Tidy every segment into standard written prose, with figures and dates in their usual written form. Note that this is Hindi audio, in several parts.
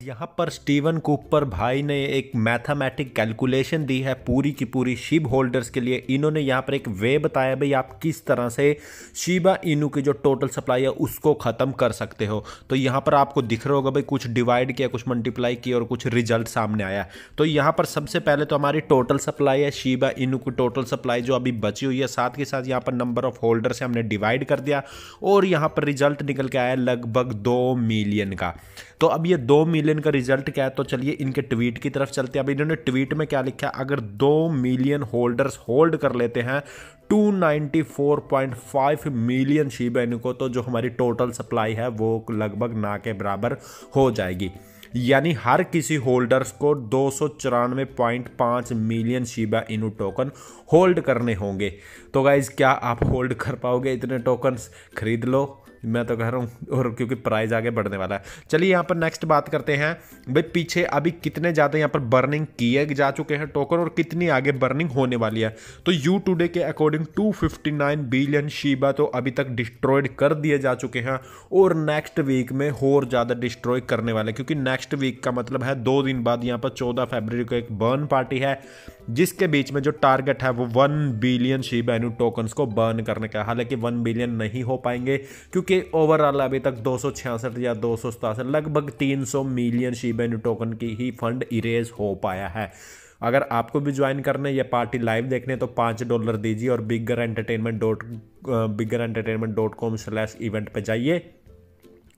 यहाँ पर स्टीवन कूपर भाई ने एक मैथमेटिक कैलकुलेशन दी है पूरी की पूरी शिब होल्डर्स के लिए। इन्होंने यहाँ पर एक वे बताया भाई आप किस तरह से शिबा इनू की जो टोटल सप्लाई है उसको ख़त्म कर सकते हो। तो यहाँ पर आपको दिख रहा होगा भाई कुछ डिवाइड किया, कुछ मल्टीप्लाई किया और कुछ रिजल्ट सामने आया। तो यहाँ पर सबसे पहले तो हमारी टोटल सप्लाई है शिबा इनू की टोटल सप्लाई जो अभी बची हुई है, साथ के साथ यहाँ पर नंबर ऑफ होल्डर से हमने डिवाइड कर दिया और यहाँ पर रिजल्ट निकल के आया लगभग 2 मिलियन का। तो अब ये 2 मिलियन का रिजल्ट क्या है, तो चलिए इनके ट्वीट की तरफ चलते हैं। अब इन्होंने ट्वीट में क्या लिखा है, अगर 2 मिलियन होल्डर्स होल्ड कर लेते हैं 294.5 मिलियन शिबा इनू को, तो जो हमारी टोटल सप्लाई है वो लगभग ना के बराबर हो जाएगी। यानी हर किसी होल्डर्स को 294.5 million Shiba Inu token hold करने होंगे। तो गाइज क्या आप होल्ड कर पाओगे इतने टोकन्स? खरीद लो, मैं तो कह रहा हूँ, और क्योंकि प्राइस आगे बढ़ने वाला है। चलिए यहाँ पर नेक्स्ट बात करते हैं भाई पीछे अभी कितने ज़्यादा यहाँ पर बर्निंग किए जा चुके हैं टोकन और कितनी आगे बर्निंग होने वाली है। तो यू टुडे के अकॉर्डिंग 259 बिलियन शिबा तो अभी तक डिस्ट्रॉयड कर दिए जा चुके हैं और नेक्स्ट वीक में और ज़्यादा डिस्ट्रॉय करने वाले, क्योंकि नेक्स्ट वीक का मतलब है 2 दिन बाद यहाँ पर 14 फरवरी को एक बर्न पार्टी है जिसके बीच में जो टारगेट है वो 1 बिलियन शिबा इनू टोकन्स को बर्न करने का। हालांकि 1 बिलियन नहीं हो पाएंगे क्योंकि ओवरऑल अभी तक 266 या 267 लगभग 300 मिलियन शिबा इनू टोकन की ही फंड इरेज हो पाया है। अगर आपको भी ज्वाइन करने या पार्टी लाइव देखने तो $5 दीजिए और biggerentertainment.com/event पे जाइए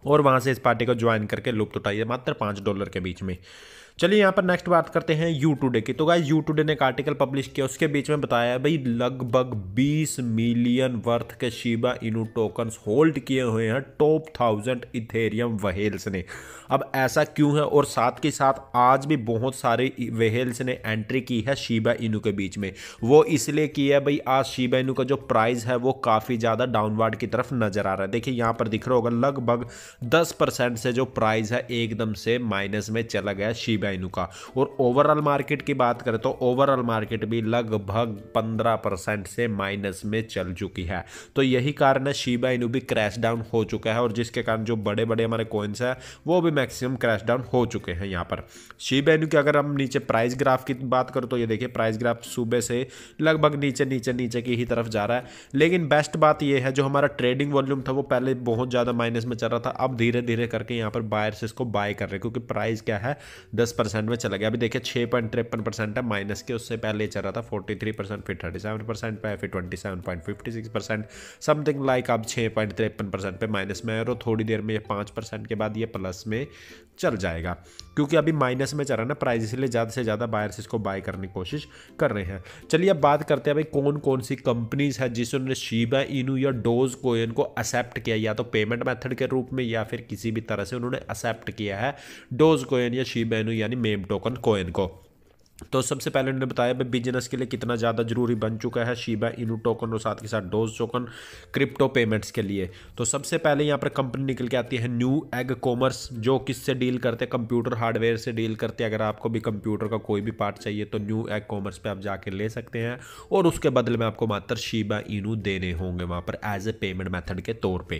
और वहाँ से इस पार्टी को ज्वाइन करके लुत्फ उठाइए मात्र $5 के बीच में। चलिए यहाँ पर नेक्स्ट बात करते हैं यू टुडे की। तो गाइस यू टुडे ने एक आर्टिकल पब्लिश किया, उसके बीच में बताया भाई लगभग 20 मिलियन वर्थ के शिबा इनू टोकन्स होल्ड किए हुए हैं टॉप 1000 इथेरियम व्हेल्स ने। अब ऐसा क्यों है, और साथ के साथ आज भी बहुत सारे व्हेल्स ने एंट्री की है शिबा इनू के बीच में। वो इसलिए की है भाई आज शिबा इनू का जो प्राइस है वो काफ़ी ज़्यादा डाउनवर्ड की तरफ नजर आ रहा है। देखिए यहाँ पर दिख रहा होगा लगभग 10% से जो प्राइस है एकदम से माइनस में चला गया शिबा इनू का। और ओवरऑल मार्केट की बात करें तो ओवरऑल मार्केट भी लगभग 15% से माइनस में चल चुकी है। तो यही कारण है शिबा इनू भी क्रैश डाउन हो चुका है और जिसके कारण जो बड़े बड़े हमारे कॉइन्स है वो भी मैक्सिमम क्रैश डाउन हो चुके हैं। यहाँ पर शिबा इनू की अगर हम नीचे प्राइस ग्राफ की बात करें तो ये देखिए प्राइस ग्राफ सुबह से लगभग नीचे नीचे नीचे की ही तरफ जा रहा है। लेकिन बेस्ट बात ये है जो हमारा ट्रेडिंग वॉल्यूम था वो पहले बहुत ज़्यादा माइनस में चल रहा था, अब धीरे धीरे करके यहाँ पर बायर्स इसको बाय कर रहे हैं क्योंकि प्राइस क्या है 10% में चला गया। अभी देखिए 6.53% है माइनस के, उससे पहले चल रहा था 43%, फिर 37% पे, फिर 27.56%, समथिंग लाइक अब 6.53% पे माइनस में है और थोड़ी देर में ये 5% के बाद ये प्लस में चल जाएगा क्योंकि अभी माइनस में चल रहा है ना प्राइस, इसलिए ज़्यादा से ज़्यादा बायर्स इसको बाय करने की कोशिश कर रहे हैं। चलिए अब बात करते हैं भाई कौन कौन सी कंपनीज है जिन्होंने शिबा इनू या डोज कॉइन को एक्सेप्ट किया, या तो पेमेंट मेथड के रूप में या फिर किसी भी तरह से उन्होंने एक्सेप्ट किया है डोज कॉइन या शिबा इनू यानी मेम टोकन कॉइन को। तो सबसे पहले उन्होंने बताया भाई बिजनेस के लिए कितना ज़्यादा जरूरी बन चुका है शिबा इनू टोकन और साथ के साथ डोज टोकन क्रिप्टो पेमेंट्स के लिए। तो सबसे पहले यहाँ पर कंपनी निकल के आती है न्यू एग कॉमर्स, जो किससे डील करते हैं, कंप्यूटर हार्डवेयर से डील करते हैं। अगर आपको भी कंप्यूटर का कोई भी पार्ट चाहिए तो न्यू एग कॉमर्स पे आप जाके ले सकते हैं और उसके बदले में आपको मात्र शिबा इनू देने होंगे वहाँ पर एज ए पेमेंट मैथड के तौर पर।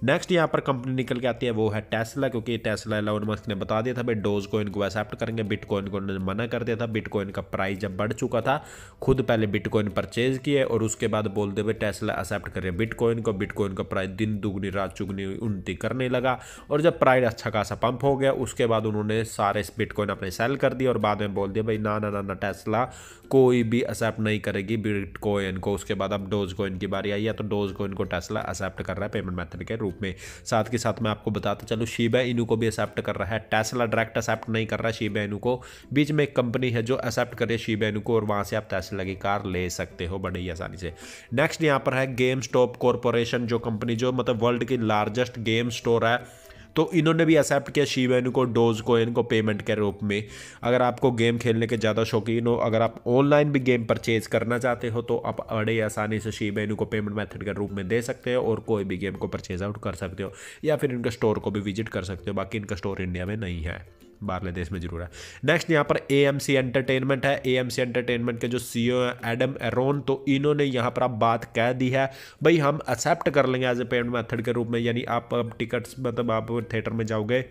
नेक्स्ट यहाँ पर कंपनी निकल के आती है वो है टेस्ला, क्योंकि टेस्ला एलोन मस्क ने बता दिया था भाई डोज कॉइन को एक्सेप्ट करेंगे, बिटकॉइन को मना कर दिया था। बिटकॉइन का प्राइस जब बढ़ चुका था खुद पहले बिटकॉइन परचेज किए और उसके बाद बोलते हुए टेस्ला एक्सेप्ट कर रहे हैं बिटकॉइन को। बिटकॉइन का प्राइस दिन दुगनी रात चुगनी उन्नति करने लगा और जब प्राइस अच्छा खासा पंप हो गया उसके बाद उन्होंने सारे बिटकॉइन अपने सेल कर दिए और बाद में बोल दिया भाई ना ना ना ना टेस्ला कोई भी एक्सेप्ट नहीं करेगी बिटकॉइन को। उसके बाद अब डोज कॉइन की बारी आई है तो डोज कॉइन को टेस्ला एक्सेप्ट कर रहा है पेमेंट मेथड के रूप में। साथ के साथ मैं आपको बताता चलूँ शिबा इनू को भी एक्सेप्ट कर रहा है, टेस्ला डायरेक्ट एक्सेप्ट नहीं कर रहा है शिबा इनू को। बीच में एक कंपनी है जो एक्सेप्ट करे शिबा इनू को और वहां से आप टेस्ला की कार ले सकते हो बड़ी आसानी से। नेक्स्ट यहाँ पर है गेम स्टॉप कॉर्पोरेशन, जो कंपनी जो मतलब वर्ल्ड की लार्जेस्ट गेम स्टोर है, तो इन्होंने भी एक्सेप्ट किया शिबा इनू को डोज कॉइन को पेमेंट के रूप में। अगर आपको गेम खेलने के ज़्यादा शौकीन हो, अगर आप ऑनलाइन भी गेम परचेज करना चाहते हो तो आप बड़े आसानी से शिबा इनू को पेमेंट मेथड के रूप में दे सकते हो और कोई भी गेम को परचेज आउट कर सकते हो या फिर इनका स्टोर को भी विजिट कर सकते हो। बाकी इनका स्टोर इंडिया में नहीं है, बाहरले देश में जरूर है। नेक्स्ट यहाँ पर AMC एंटरटेनमेंट है। AMC एंटरटेनमेंट के जो CEO हैं एडम एरोन, तो इन्होंने यहाँ पर आप बात कह दी है भाई हम एक्सेप्ट कर लेंगे एज ए पेमेंट मेथड के रूप में। यानी आप टिकट्स मतलब आप थिएटर में जाओगे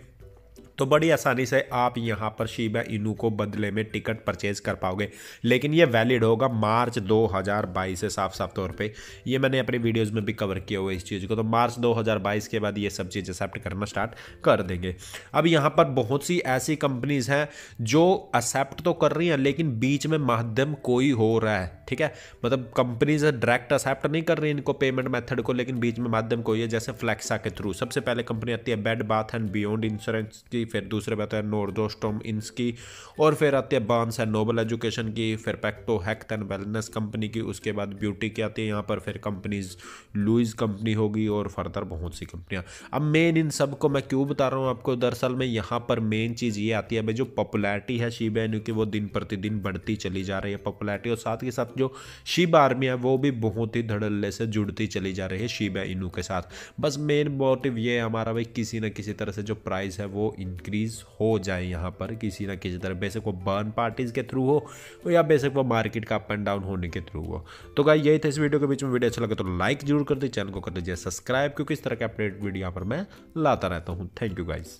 तो बड़ी आसानी से आप यहाँ पर शिबा इनू को बदले में टिकट परचेज कर पाओगे, लेकिन ये वैलिड होगा मार्च 2022 से। साफ साफ तौर पे ये मैंने अपनी वीडियोस में भी कवर किया हुआ इस चीज़ को। तो मार्च 2022 के बाद ये सब चीज़ एक्सेप्ट करना स्टार्ट कर देंगे। अब यहाँ पर बहुत सी ऐसी कंपनीज हैं जो एक्सेप्ट तो कर रही हैं, लेकिन बीच में माध्यम कोई हो रहा है, ठीक है। मतलब कंपनीज डायरेक्ट एक्सेप्ट नहीं कर रही इनको पेमेंट मेथड को, लेकिन बीच में माध्यम कोई है, जैसे फ्लेक्सा के थ्रू। सबसे पहले कंपनी आती है bed bath and beyond insurance की, फिर दूसरे बात है नॉर्दोस्टॉर्म इंस की, और फिर आती है बार्न्स एंड नोबल एजुकेशन की, फिर पैक्टो हेल्थ एंड वेलनेस कंपनी की, उसके बाद ब्यूटी की आती है यहाँ पर, फिर कंपनीज लुइस कंपनी होगी, और फर्दर बहुत सी कंपनियाँ। अब मेन इन सब को मैं क्यों बता रहा हूँ आपको, दरअसल में यहाँ पर मेन चीज़ ये आती है भाई, जो पॉपुलैरिटी है शिबा इनू की वो दिन प्रतिदिन बढ़ती चली जा रही है पॉपुलैरिटी, और साथ के साथ जो शिबा आर्मी है वो भी बहुत ही धड़ल्ले से जुड़ती चली जा रही है शिबा इनू के साथ। बस मेन मोटिव ये है हमारा भाई, किसी ना किसी तरह से जो प्राइस है वो इंक्रीज हो जाए यहाँ पर किसी ना किसी तरह, बेशक वो बर्न पार्टीज के थ्रू हो या बेशक वो मार्केट का अप एंड डाउन होने के थ्रू हो। तो गाइस यही था इस वीडियो के बीच में। वीडियो अच्छा लगे तो लाइक जरूर कर दीजिए, चैनल को कर दीजिए सब्सक्राइब, क्योंकि इस तरह के अपडेट वीडियो यहाँ पर मैं लाता रहता हूँ। Thank you guys.